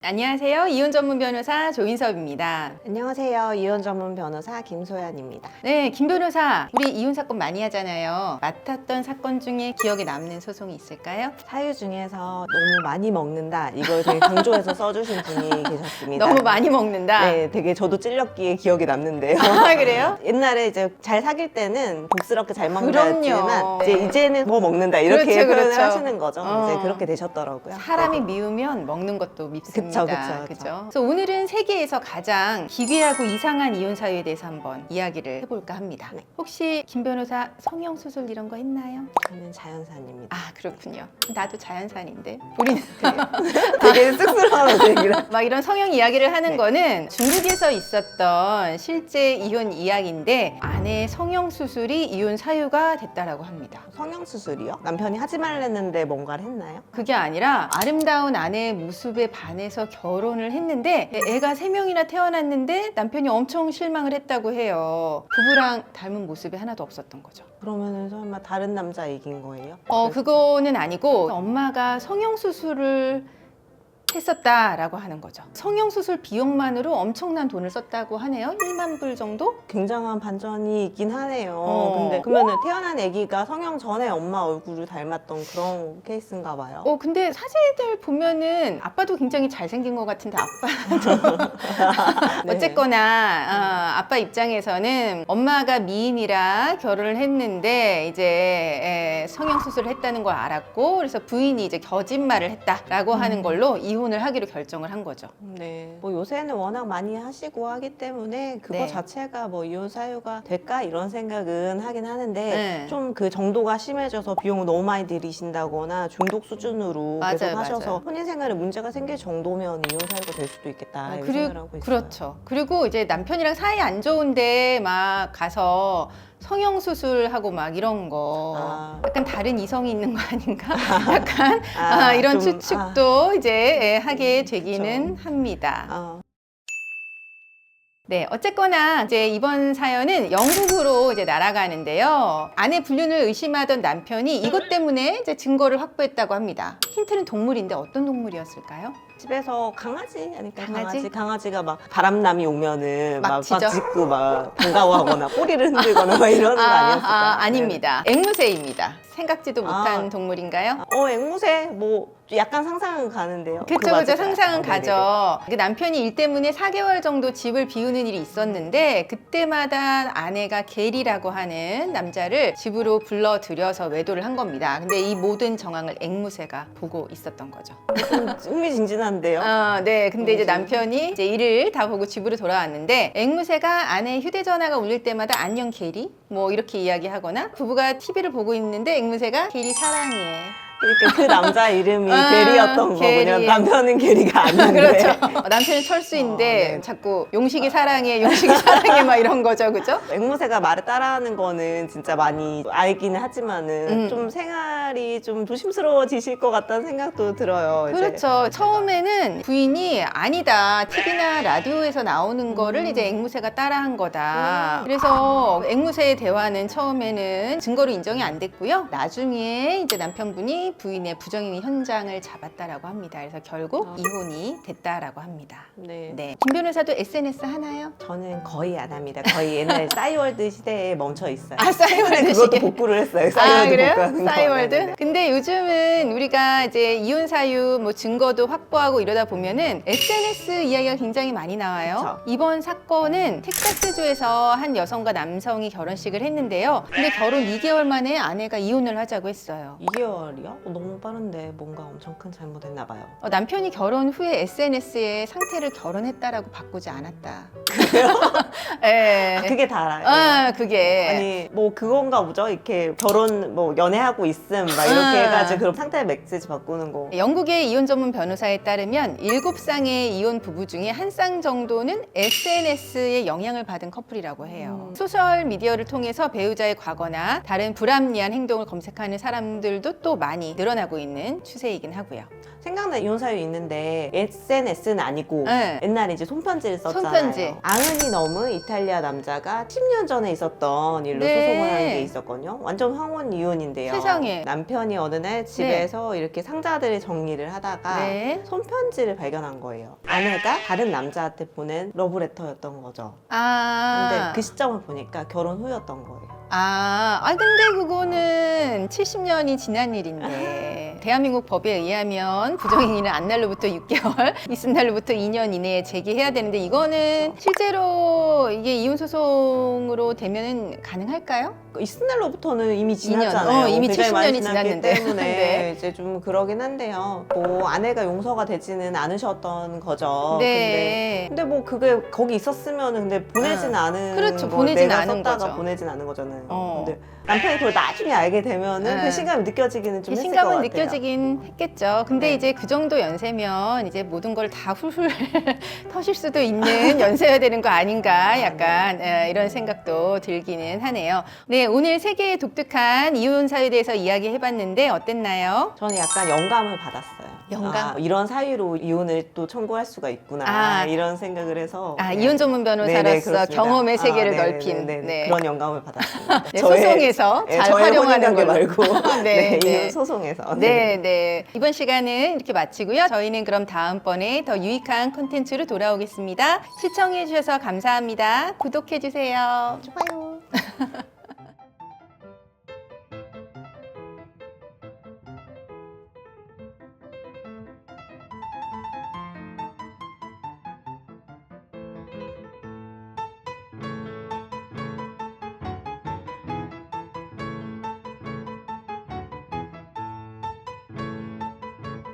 안녕하세요. 이혼 전문 변호사 조인섭입니다. 안녕하세요. 이혼 전문 변호사 김소연입니다. 네, 김 변호사, 우리 이혼 사건 많이 하잖아요. 맡았던 사건 중에 기억에 남는 소송이 있을까요? 사유 중에서 너무 많이 먹는다 이걸 되게 강조해서 써주신 분이 계셨습니다. 너무 많이 먹는다. 네, 되게 저도 찔렸기에 기억이 남는데요. 아, 그래요? 옛날에 이제 잘 사귈 때는 복스럽게 잘 먹는다였지만 그럼요. 이제는 뭐 먹는다 이렇게 그렇죠, 표현을 그렇죠. 하시는 거죠. 이제 그렇게 되셨더라고요. 사람이 미우면 먹는 것도 밉습니다. 그쵸. 그래서 오늘은 세계에서 가장 기괴하고 이상한 이혼 사유에 대해서 한번 이야기를 해볼까 합니다. 네. 혹시 김 변호사 성형수술 이런 거 했나요? 저는 자연산입니다. 아, 그렇군요. 나도 자연산인데. 우리는 되게 쑥스러워서 얘기를. 막 이런 성형 이야기를 하는 네. 거는 중국에서 있었던 실제 이혼 이야기인데 아내의 성형 수술이 이혼 사유가 됐다라고 합니다. 성형수술이요? 남편이 하지 말랬는데 뭔가를 했나요? 그게 아니라 아름다운 아내의 모습에 반해서 결혼을 했는데 애가 3명이나 태어났는데 남편이 엄청 실망을 했다고 해요. 부부랑 닮은 모습이 하나도 없었던 거죠. 그러면은 설마 다른 남자 이긴 거예요? 그거는 아니고 엄마가 성형수술을 했었다라고 하는 거죠. 성형수술 비용만으로 엄청난 돈을 썼다고 하네요. 1만 불 정도? 굉장한 반전이 있긴 하네요. 어. 근데 그러면은 태어난 아기가 성형 전에 엄마 얼굴을 닮았던 그런 케이스인가 봐요. 근데 사진들 보면은 아빠도 굉장히 잘생긴 것 같은데 아빠도 네. 어쨌거나 아빠 입장에서는 엄마가 미인이라 결혼을 했는데 이제 성형수술을 했다는 걸 알았고 그래서 부인이 이제 거짓말을 했다라고 하는 걸로 이혼을 하기로 결정을 한 거죠. 네. 뭐 요새는 워낙 많이 하시고 하기 때문에 그거 네. 자체가 뭐 이혼 사유가 될까 이런 생각은 하긴 하는데 네. 좀 그 정도가 심해져서 비용을 너무 많이 들이신다거나 중독 수준으로 맞아요, 계속 하셔서 맞아요. 혼인 생활에 문제가 생길 정도면 이혼 사유가 될 수도 있겠다 이런 생각을 하고 있어요. 그렇죠. 그리고 이제 남편이랑 사이 안 좋은데 막 가서 성형수술하고 막 이런 거 약간 다른 이성이 있는 거 아닌가? 약간 이런 좀, 추측도 이제 하게 되기는 그쵸. 합니다. 네, 어쨌거나 이제 이번 사연은 영국으로 이제 날아가는데요. 아내 불륜을 의심하던 남편이 이것 때문에 이제 증거를 확보했다고 합니다. 힌트는 동물인데 어떤 동물이었을까요? 집에서 강아지 아닐까? 강아지? 강아지가 막 바람남이 오면은 막 막 짖어? 짖고 막 반가워하거나 꼬리를 흔들거나 막 이러는 거 아니었을까? 아닙니다. 앵무새입니다. 생각지도 못한 동물인가요? 앵무새 뭐 약간 상상은 가는데요. 그쵸, 맞을까요? 상상은 네네네. 가죠. 그 남편이 일 때문에 4개월 정도 집을 비우는 일이 있었는데 그때마다 아내가 게리라고 하는 남자를 집으로 불러들여서 외도를 한 겁니다. 근데 이 모든 정황을 앵무새가 보고 있었던 거죠. 좀 흥미진진한데요. 네. 근데 이제 남편이 이제 일을 다 보고 집으로 돌아왔는데 앵무새가 아내의 휴대전화가 울릴 때마다 안녕 게리? 뭐 이렇게 이야기하거나 부부가 TV를 보고 있는데 앵무새가 게리 사랑해. 그러니까 그 남자 이름이 게리였던 게리. 거군요. 남편은 게리가 아닌데. 그렇죠. 남편은 철수인데 네. 자꾸 용식이 사랑해, 용식이 사랑해 막 이런 거죠, 그죠? 앵무새가 말을 따라하는 거는 진짜 많이 알기는 하지만은 좀 생활이 좀 조심스러워지실 것 같다는 생각도 들어요. 이제. 그렇죠. 처음에는 부인이 아니다. TV나 라디오에서 나오는 거를 이제 앵무새가 따라한 거다. 그래서 앵무새의 대화는 처음에는 증거로 인정이 안 됐고요. 나중에 이제 남편분이 부인의 부정행위 현장을 잡았다라고 합니다. 그래서 결국 이혼이 됐다라고 합니다. 네. 네. 김 변호사도 SNS 하나요? 저는 거의 안 합니다. 거의 옛날 싸이월드 시대에 멈춰 있어요. 싸이월드 최근에 그것도 시계. 복구를 했어요. 싸이월드 그래요? 복구하는 거. 싸이월드? 네네네. 근데 요즘은 우리가 이제 이혼 사유 뭐 증거도 확보하고 이러다 보면은 SNS 이야기가 굉장히 많이 나와요. 그쵸. 이번 사건은 텍사스주에서 한 여성과 남성이 결혼식을 했는데요. 근데 결혼 2개월 만에 아내가 이혼을 하자고 했어요. 2개월이요? 너무 빠른데 뭔가 엄청 큰 잘못했나 봐요. 남편이 결혼 후에 SNS에 상태를 결혼했다라고 바꾸지 않았다. 그래요? 네. 그게 다라요. 그게. 아니 뭐 그건가 보죠. 이렇게 결혼 뭐 연애하고 있음 막 이렇게 해가지고 그럼 상태 메시지 바꾸는 거. 영국의 이혼 전문 변호사에 따르면 7쌍의 이혼 부부 중에 1쌍 정도는 SNS의 영향을 받은 커플이라고 해요. 소셜 미디어를 통해서 배우자의 과거나 다른 불합리한 행동을 검색하는 사람들도 또 많이 늘어나고 있는 추세이긴 하고요. 생각난 이혼 사유 있는데 SNS는 아니고 네. 옛날에 이제 손편지를 썼잖아요. 손편지. 앙은이 넘은 이탈리아 남자가 10년 전에 있었던 일로 네. 소송을 한 게 있었거든요. 완전 황혼 이혼인데요. 세상에. 남편이 어느 날 집에서 이렇게 상자들을 정리를 하다가 네. 손편지를 발견한 거예요. 아내가 다른 남자한테 보낸 러브레터였던 거죠. 근데 아. 그 시점을 보니까 결혼 후였던 거예요. 근데 그거는 70년이 지난 일인데 대한민국 법에 의하면 부정행위는 안 날로부터 6개월, 있은 날로부터 2년 이내에 제기해야 되는데 이거는 실제로 이게 이혼 소송으로 되면은 가능할까요? 있은 날로부터는 이미 지났잖아요. 이미 굉장히 많이 70년이 지났기 지났는데. 때문에 네. 이제 좀 그러긴 한데요. 뭐 아내가 용서가 되지는 않으셨던 거죠. 네. 근데 뭐 그게 거기 있었으면 근데 보내진 않은 그렇죠. 거, 보내진 내가 않은 썼다가 거죠. 보내진 않은 거잖아요. 어. 근데 남편이 그걸 나중에 알게 되면은 그 신감이 느껴지기는 좀 했을 것 배신감은 같아요. 느껴지긴 했겠죠. 근데 네. 이제 그 정도 연세면 이제 모든 걸 다 훌훌 터실 수도 있는 연세여야 되는 거 아닌가 약간 이런 생각도 들기는 하네요. 네, 오늘 세계의 독특한 이혼 사유에 대해서 이야기해봤는데 어땠나요? 저는 약간 영감을 받았어요. 영감? 이런 사유로 이혼을 또 청구할 수가 있구나 이런 생각을 해서 네. 이혼 전문 변호사로서 그렇습니다. 경험의 세계를 네네네, 넓힌 네네. 그런 영감을 받았습니다. 네, 소송에서 잘 저의 활용하는 걸로. 말고 네, 네. 이혼 소송에서 네, 네. 이번 시간은 이렇게 마치고요. 저희는 그럼 다음번에 더 유익한 콘텐츠로 돌아오겠습니다. 시청해주셔서 감사합니다. 구독해주세요. 좋아요.